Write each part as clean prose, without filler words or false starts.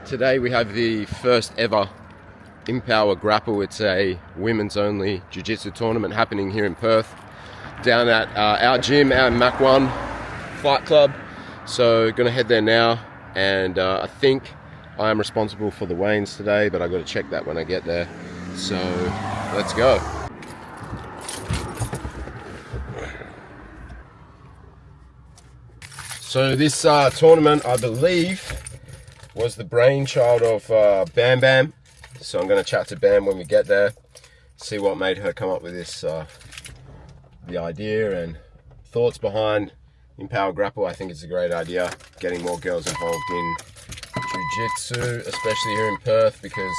Today we have the first ever Empower Grapple. It's a women's only jiu-jitsu tournament happening here in Perth, down at our gym, our Mac 1 Fight Club. So gonna head there now, and I think I am responsible for the weigh-ins today, but I got to check that when I get there. So let's go. So this tournament, I believe, was the brainchild of Bam Bam. So I'm going to chat to Bam when we get there, see what made her come up with this, the idea and thoughts behind Empower Grapple. I think it's a great idea, getting more girls involved in jiu-jitsu, especially here in Perth, because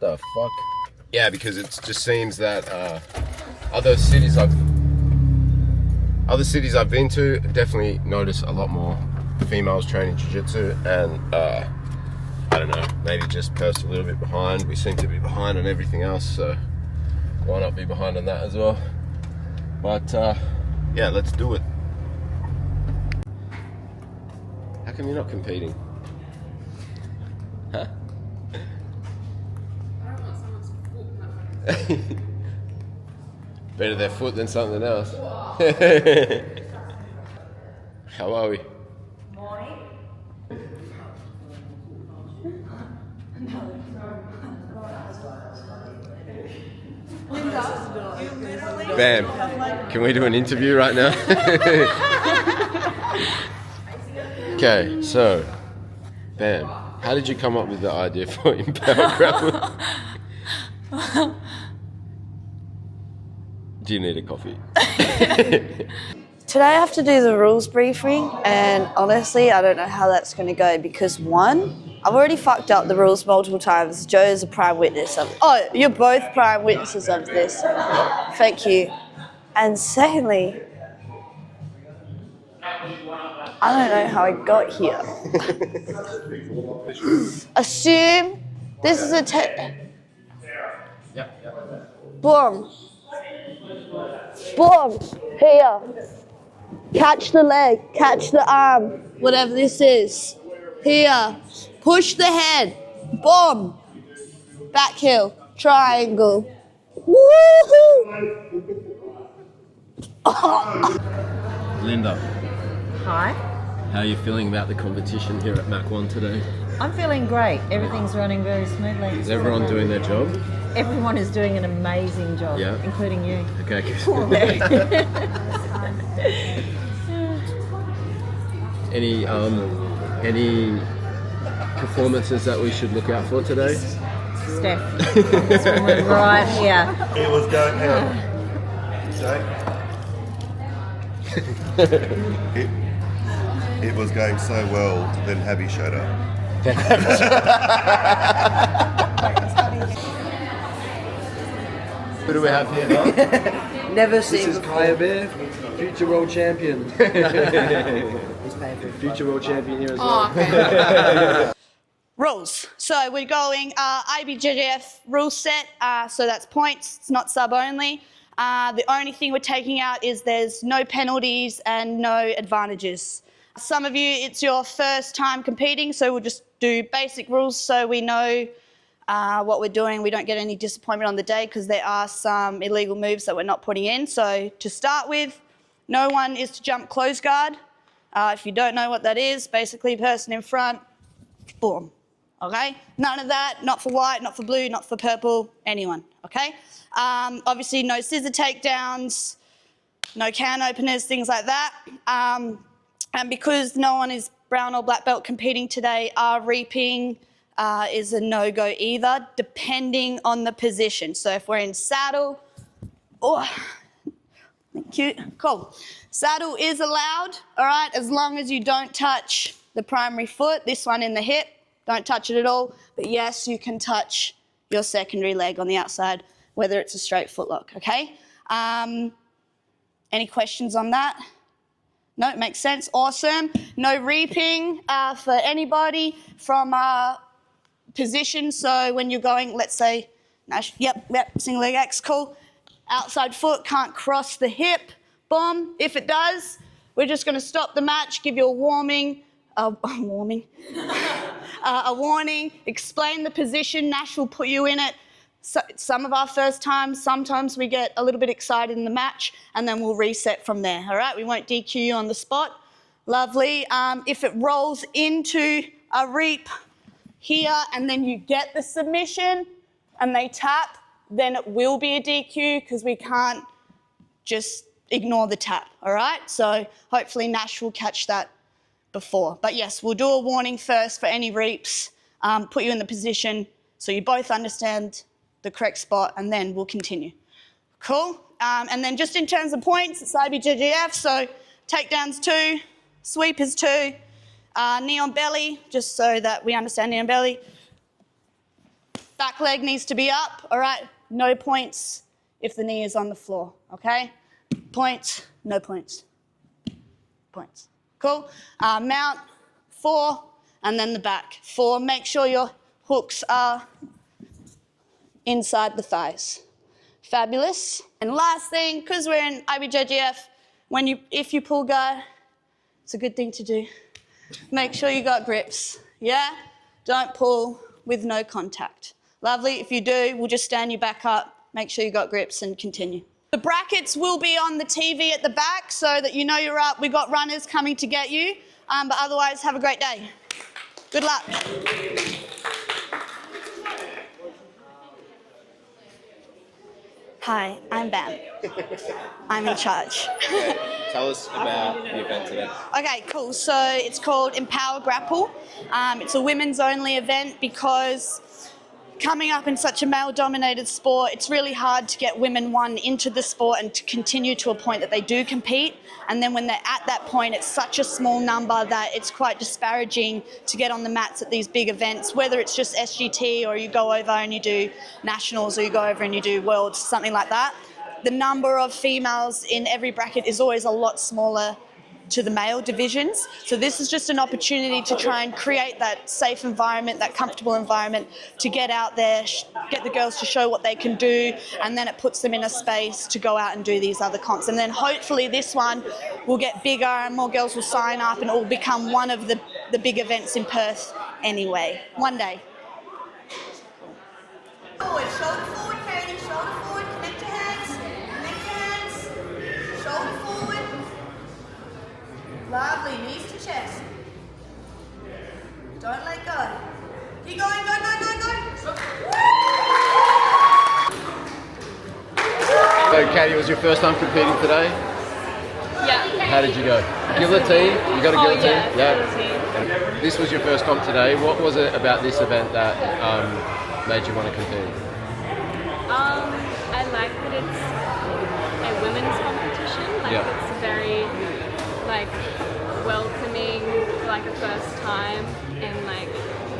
the fuck? Yeah, because it just seems that other cities I've been to definitely notice a lot more females training jiu-jitsu, and I don't know, maybe just Perth's a little bit behind. We seem to be behind on everything else, so why not be behind on that as well? But yeah, let's do it. How come you're not competing? Huh? I don't want someone's foot in that. Better their foot than something else. How are we? Morning. Bam, can we do an interview right now? Okay, so Bam, how did you come up with the idea for Empower Grapple? Do you need a coffee? Today I have to do the rules briefing, and honestly I don't know how that's going to go because one, I've already fucked up the rules multiple times. Joe is a prime witness of. Oh, you're both prime witnesses of this. Thank you. And secondly, I don't know how I got here. Assume this is a boom. Boom. Here. Catch the leg, catch the arm, whatever this is. Here. Push the head. Boom. Back heel. Triangle. Woohoo! Linda, Hi, how are you feeling about the competition here at Mac 1 today? I'm feeling great. Everything's running very smoothly. Is everyone doing their job? Everyone is doing an amazing job, Yeah. including you. Okay, good. Any performances that we should look out for today? Steph, this woman right here. It was going out. It was going so well, then Habby showed up. Who do we have here now? Never seen this is Kaya Bear, future world champion. Future world champion here as well. Oh, okay. Rules. So we're going IBJJF rule set, so that's points, it's not sub only. The only thing we're taking out is there's no penalties and no advantages. Some of you, it's your first time competing, so we'll just do basic rules so we know what we're doing. We don't get any disappointment on the day because there are some illegal moves that we're not putting in. So to start with, no one is to jump close guard. If you don't know what that is, basically person in front, boom. Okay? None of that, not for white, not for blue, not for purple, anyone, okay? Obviously no scissor takedowns, no can openers, things like that. And because no one is brown or black belt competing today, reaping is a no-go either, depending on the position. So if we're in saddle, cute, cool. Saddle is allowed, all right, as long as you don't touch the primary foot, this one in the hip, don't touch it at all. But yes, you can touch your secondary leg on the outside, whether it's a straight footlock, okay? Any questions on that? No, it makes sense, awesome. No reaping for anybody from position. So when you're going, let's say, yep, single leg X, cool. Outside foot can't cross the hip, boom. If it does, we're just gonna stop the match, give you a warming, a warning, explain the position. Nash will put you in it. So, some of our first times, sometimes we get a little bit excited in the match and then we'll reset from there, all right? We won't DQ you on the spot. Lovely. If it rolls into a reap here and then you get the submission and they tap, then it will be a DQ because we can't just ignore the tap, all right? So hopefully Nash will catch that before. But yes, we'll do a warning first for any reaps, put you in the position so you both understand the correct spot, and then we'll continue. Cool? And then just in terms of points, it's IBJJF, so takedowns 2, sweep is 2, knee on belly, just so that we understand knee on belly. Back leg needs to be up, all right? No points if the knee is on the floor, okay? Points, no points. Points. Cool? Mount, 4, and then the back. 4, make sure your hooks are inside the thighs. Fabulous. And last thing, because we're in IBJJF, if you pull guard, it's a good thing to do. Make sure you got grips, yeah? Don't pull with no contact. Lovely. If you do, we'll just stand you back up, make sure you got grips and continue. The brackets will be on the TV at the back so that you know you're up. We've got runners coming to get you, but otherwise, have a great day. Good luck. Hi, I'm Bam. I'm in charge. Tell us about the event today. Okay, cool. So it's called Empower Grapple. It's a women's only event because coming up in such a male-dominated sport, it's really hard to get women, one, into the sport and to continue to a point that they do compete. And then when they're at that point, it's such a small number that it's quite disparaging to get on the mats at these big events, whether it's just SGT or you go over and you do nationals or you go over and you do worlds, something like that. The number of females in every bracket is always a lot smaller to the male divisions. So this is just an opportunity to try and create that safe environment, that comfortable environment to get out there, get the girls to show what they can do, and then it puts them in a space to go out and do these other comps. And then hopefully this one will get bigger and more girls will sign up and it will become one of the big events in Perth anyway, one day. Forward, shoulder forward, Katie, shoulder forward, connect your hands, shoulder forward. Lovely, knees to chest. Don't let go. Keep going, go, go, go, go. So, Katie, it was your first time competing today? Yeah. How did you go? Guillotine? You got a guillotine? Yeah. And this was your first comp today. What was it about this event that made you want to compete? I like that it's a women's competition. Like it's very welcoming for a first time and a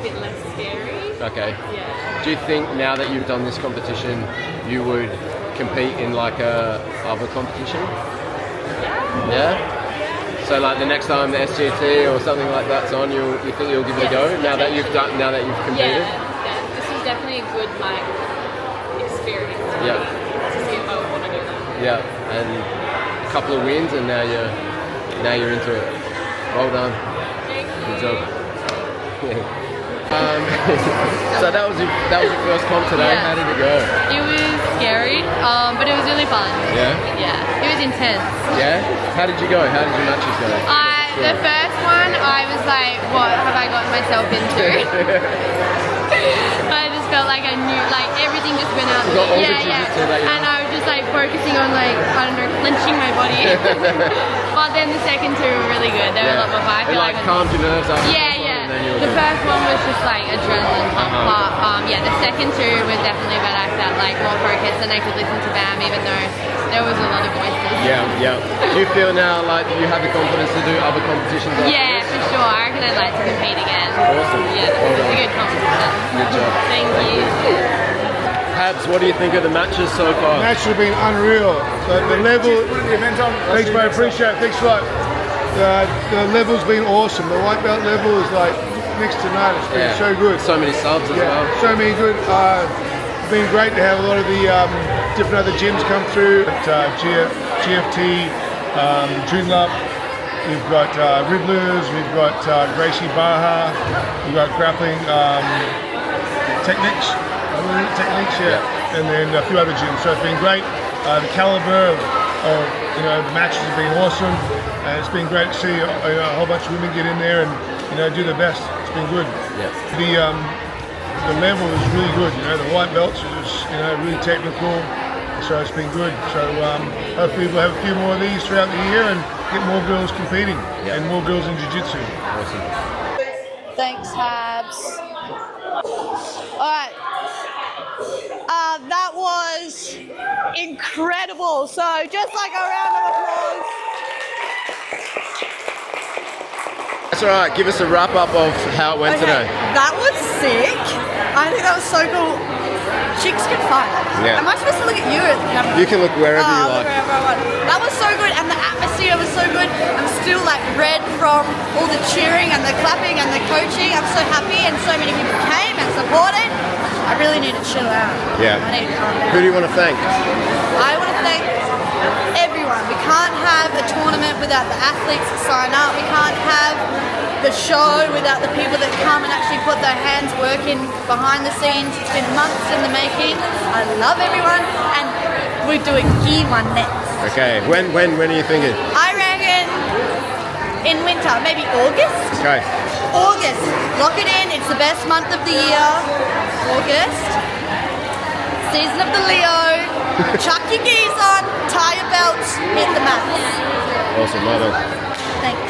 bit less scary. Okay. Yeah. Do you think now that you've done this competition, you would compete in a other competition? Yeah. Yeah? So the next time the SGT or something like that's on, you think you'll give it a go now that you've competed? Yeah. This is definitely a good experience. Yeah. To see if I would want to do that. Yeah. And a couple of wins and now you're into it. Well done. Thank you. Good job. So that was your first comp today. Yeah. How did it go? It was scary, but it was really fun. Yeah? Yeah. It was intense. Yeah? How did you go? How did your matches go? The first one, I was like, what have I gotten myself into? I just felt like I knew, everything just went out. You got all the jiu-jitsu that you And I was just focusing on clenching my body. But then the second two were really good. They were a lot more fun. I feel It calmed your nerves after Yeah. and then you were The good. first one was just adrenaline pump. But the second two were definitely better. I felt more focused and I could listen to Bam even though there was a lot of voices. Yeah. Do you feel now you have the confidence to do other competitions? Yeah, for sure. I reckon I'd like to compete again. Awesome. Yeah, Well it's done. a good competition. Good job. Thank you. Habs, what do you think of the matches so far? Match has been unreal. The level, thanks mate, appreciate it. Thanks a lot. The level's been awesome. The white belt level is next to none. It's been so good. So many subs as well. So many good. It's been great to have a lot of the different other gyms come through. At GFT, Joondalup, we've got Riddlers, we've got Gracie Baja, we've got Grappling techniques, and then a few other gyms. So it's been great. The caliber of the matches have been awesome, and it's been great to see a whole bunch of women get in there and do their best. It's been good. Yeah. The level is really good. The white belts is really technical, so it's been good. So hopefully we'll have a few more of these throughout the year and get more girls competing and more girls in jiu-jitsu. Awesome. Thanks, Habs. All right. That was incredible. So just like a round of applause. That's all right. Give us a wrap up of how it went today. That was sick. I think that was so cool. Chicks can fight. Yeah. Am I supposed to look at you at the camera? You can look wherever you like. Wherever I want. That was so good, and the atmosphere was so good. I'm still like red from all the cheering and the clapping and the coaching. I'm so happy, and so many people came and supported. I really need to chill out. Yeah. I need to calm down. Who do you want to thank? I want to thank everyone. We can't have a tournament without the athletes that sign up. We can't have the show without the people that come and actually put their hands working behind the scenes. It's been months in the making. I love everyone, and we're doing year one next. Okay. When are you thinking? I reckon in winter, maybe August. Okay. August. Lock it in. It's the best month of the year. August. Season of the Leo. Chuck your gears on, tie your belts, hit the mats. Awesome. Love it. Thanks.